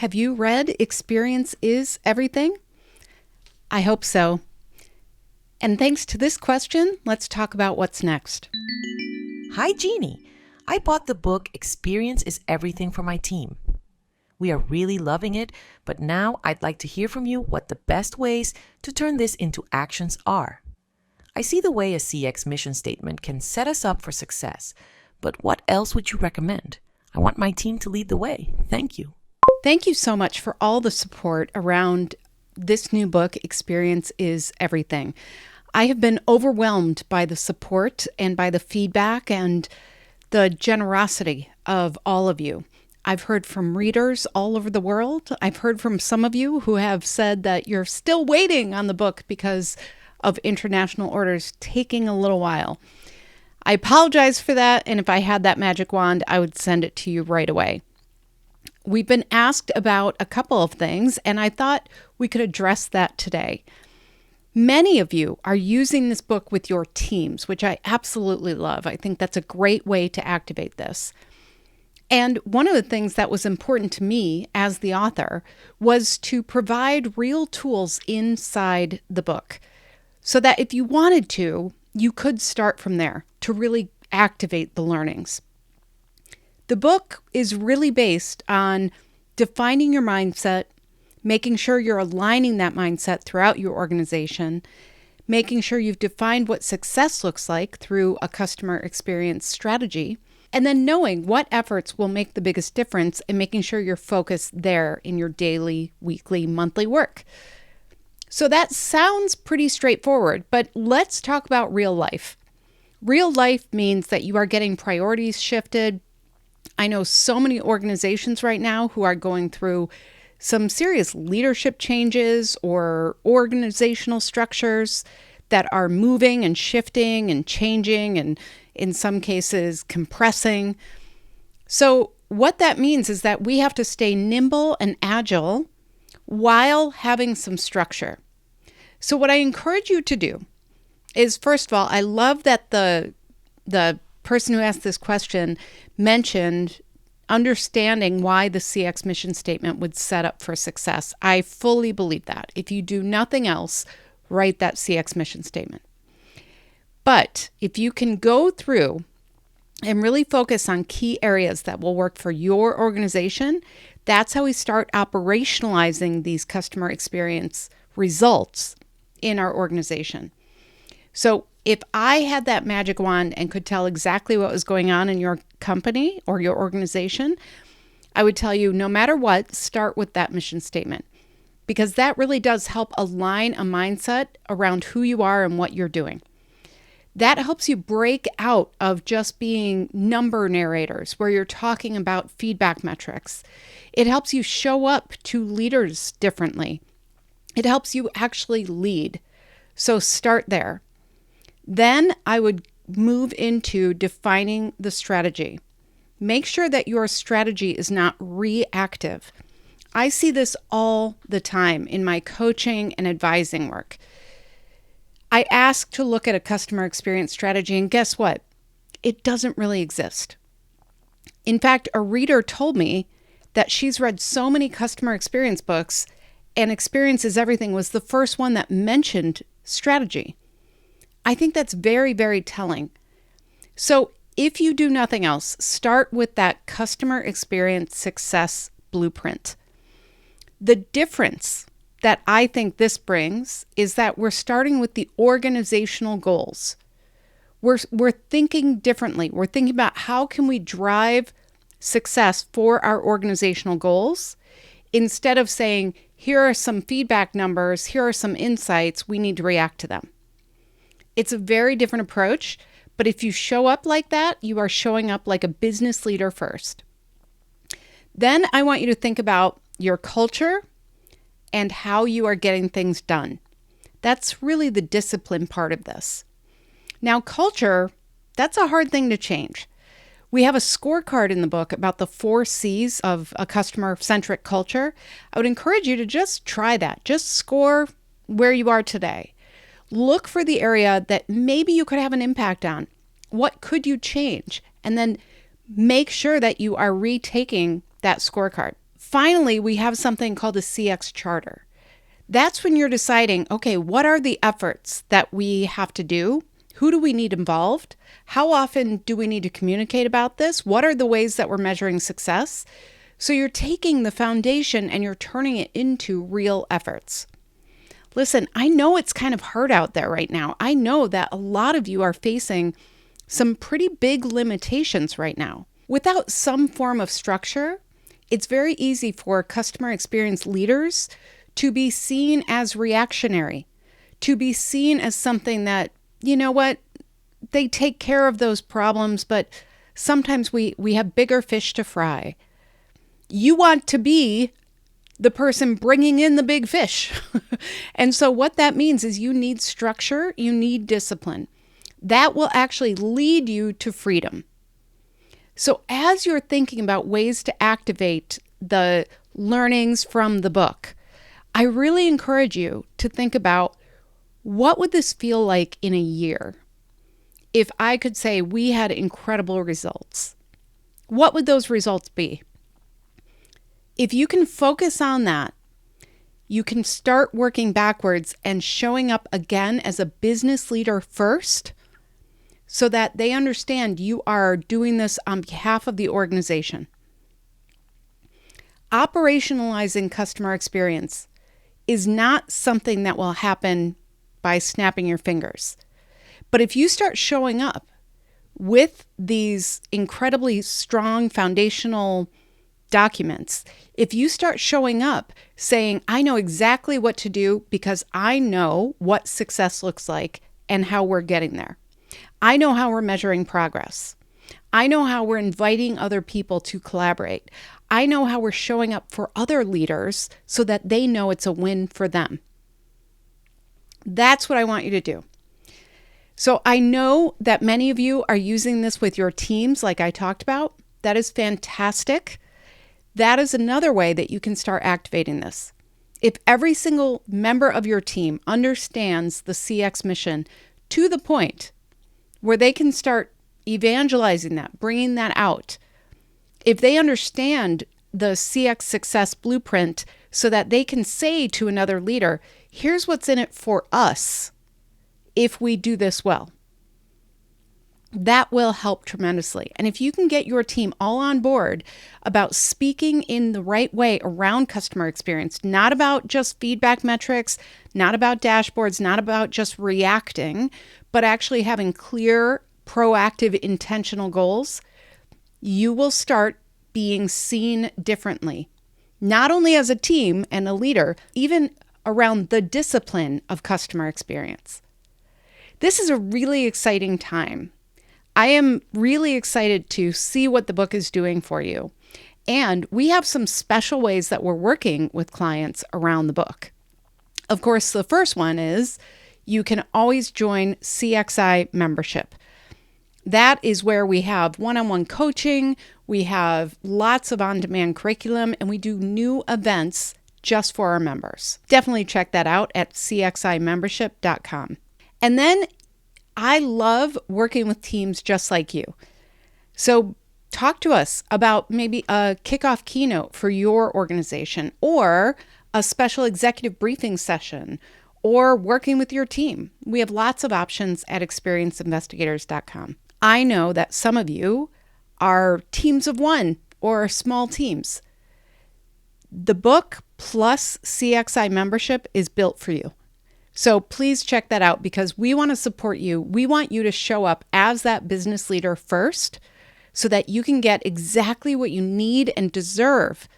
Have you read Experience is Everything? I hope so. And thanks to this question, let's talk about what's next. Hi, Jeannie. I bought the book Experience is Everything for my team. We are really loving it, but now I'd like to hear from you what the best ways to turn this into actions are. I see the way a CX mission statement can set us up for success, but what else would you recommend? I want my team to lead the way. Thank you. Thank you so much for all the support around this new book, Experience is Everything. I have been overwhelmed by the support and by the feedback and the generosity of all of you. I've heard from readers all over the world. I've heard from some of you who have said that you're still waiting on the book because of international orders taking a little while. I apologize for that, and if I had that magic wand, I would send it to you right away. We've been asked about a couple of things, and I thought we could address that today. Many of you are using this book with your teams, which I absolutely love. I think that's a great way to activate this. And one of the things that was important to me as the author was to provide real tools inside the book so that if you wanted to, you could start from there to really activate the learnings. The book is really based on defining your mindset, making sure you're aligning that mindset throughout your organization, making sure you've defined what success looks like through a customer experience strategy, and then knowing what efforts will make the biggest difference and making sure you're focused there in your daily, weekly, monthly work. So that sounds pretty straightforward, but let's talk about real life. Real life means that you are getting priorities shifted. I know so many organizations right now who are going through some serious leadership changes or organizational structures that are moving and shifting and changing and in some cases compressing. So what that means is that we have to stay nimble and agile while having some structure. So what I encourage you to do is, first of all, I love that the person who asked this question mentioned understanding why the CX mission statement would set up for success. I fully believe that. If you do nothing else, write that CX mission statement. But if you can go through and really focus on key areas that will work for your organization, that's how we start operationalizing these customer experience results in our organization. So if I had that magic wand and could tell exactly what was going on in your company or your organization, I would tell you, no matter what, start with that mission statement, because that really does help align a mindset around who you are and what you're doing. That helps you break out of just being number narrators where you're talking about feedback metrics. It helps you show up to leaders differently. It helps you actually lead. So start there. Then I would move into defining the strategy. Make sure that your strategy is not reactive. I see this all the time in my coaching and advising work. I ask to look at a customer experience strategy, and guess what? It doesn't really exist. In fact, a reader told me that she's read so many customer experience books, and Experience is Everything was the first one that mentioned strategy. I think that's very, very telling. So if you do nothing else, start with that customer experience success blueprint. The difference that I think this brings is that we're starting with the organizational goals. We're thinking differently. We're thinking about how can we drive success for our organizational goals instead of saying, here are some feedback numbers, here are some insights, we need to react to them. It's a very different approach, but if you show up like that, you are showing up like a business leader first. Then I want you to think about your culture and how you are getting things done. That's really the discipline part of this. Now, culture, that's a hard thing to change. We have a scorecard in the book about the 4 C's of a customer-centric culture. I would encourage you to just try that. Just score where you are today. Look for the area that maybe you could have an impact on. What could you change? And then make sure that you are retaking that scorecard. Finally, we have something called a CX charter. That's when you're deciding, okay, what are the efforts that we have to do? Who do we need involved? How often do we need to communicate about this? What are the ways that we're measuring success? So you're taking the foundation and you're turning it into real efforts. Listen, I know it's kind of hard out there right now. I know that a lot of you are facing some pretty big limitations right now. Without some form of structure, it's very easy for customer experience leaders to be seen as reactionary, to be seen as something that, you know what, they take care of those problems, but sometimes we have bigger fish to fry. You want to be the person bringing in the big fish. And so what that means is you need structure, you need discipline. That will actually lead you to freedom. So as you're thinking about ways to activate the learnings from the book, I really encourage you to think about, what would this feel like in a year if I could say we had incredible results? What would those results be? If you can focus on that, you can start working backwards and showing up again as a business leader first, so that they understand you are doing this on behalf of the organization. Operationalizing customer experience is not something that will happen by snapping your fingers. But if you start showing up with these incredibly strong foundational documents, if you start showing up saying, I know exactly what to do because I know what success looks like and how we're getting there. I know how we're measuring progress. I know how we're inviting other people to collaborate. I know how we're showing up for other leaders so that they know it's a win for them. That's what I want you to do. So I know that many of you are using this with your teams like I talked about. That is fantastic. That is another way that you can start activating this. If every single member of your team understands the CX mission to the point where they can start evangelizing that, bringing that out, if they understand the CX success blueprint so that they can say to another leader, here's what's in it for us if we do this well, that will help tremendously. And if you can get your team all on board about speaking in the right way around customer experience, not about just feedback metrics, not about dashboards, not about just reacting, but actually having clear, proactive, intentional goals, you will start being seen differently, not only as a team and a leader, even around the discipline of customer experience. This is a really exciting time. I am really excited to see what the book is doing for you. And we have some special ways that we're working with clients around the book. Of course, the first one is you can always join CXI membership. That is where we have one-on-one coaching, we have lots of on-demand curriculum, and we do new events just for our members. Definitely check that out at cximembership.com. And then I love working with teams just like you. So talk to us about maybe a kickoff keynote for your organization, or a special executive briefing session, or working with your team. We have lots of options at experienceinvestigators.com. I know that some of you are teams of one or small teams. The book plus CXI membership is built for you. So please check that out, because we want to support you. We want you to show up as that business leader first so that you can get exactly what you need and deserve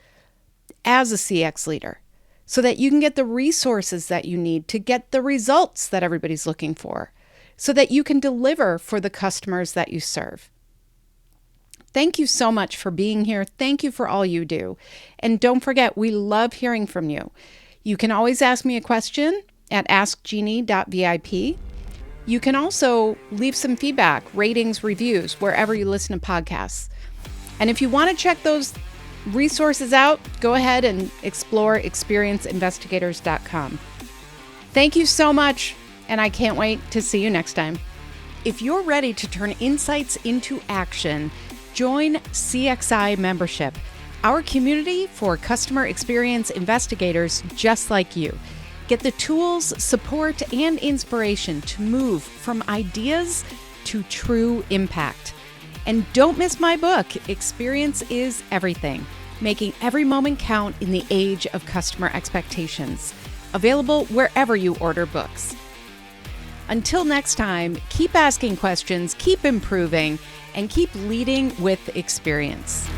as a CX leader, so that you can get the resources that you need to get the results that everybody's looking for, so that you can deliver for the customers that you serve. Thank you so much for being here. Thank you for all you do. And don't forget, we love hearing from you. You can always ask me a question at askjeannie.vip. You can also leave some feedback, ratings, reviews, wherever you listen to podcasts. And if you want to check those resources out, go ahead and explore experienceinvestigators.com. Thank you so much, and I can't wait to see you next time. If you're ready to turn insights into action, join CXI membership. our community for customer experience investigators just like you. Get the tools, support, and inspiration to move from ideas to true impact. And don't miss my book, Experience is Everything, Making Every Moment Count in the Age of Customer Expectations. Available wherever you order books. Until next time, keep asking questions, keep improving, and keep leading with experience.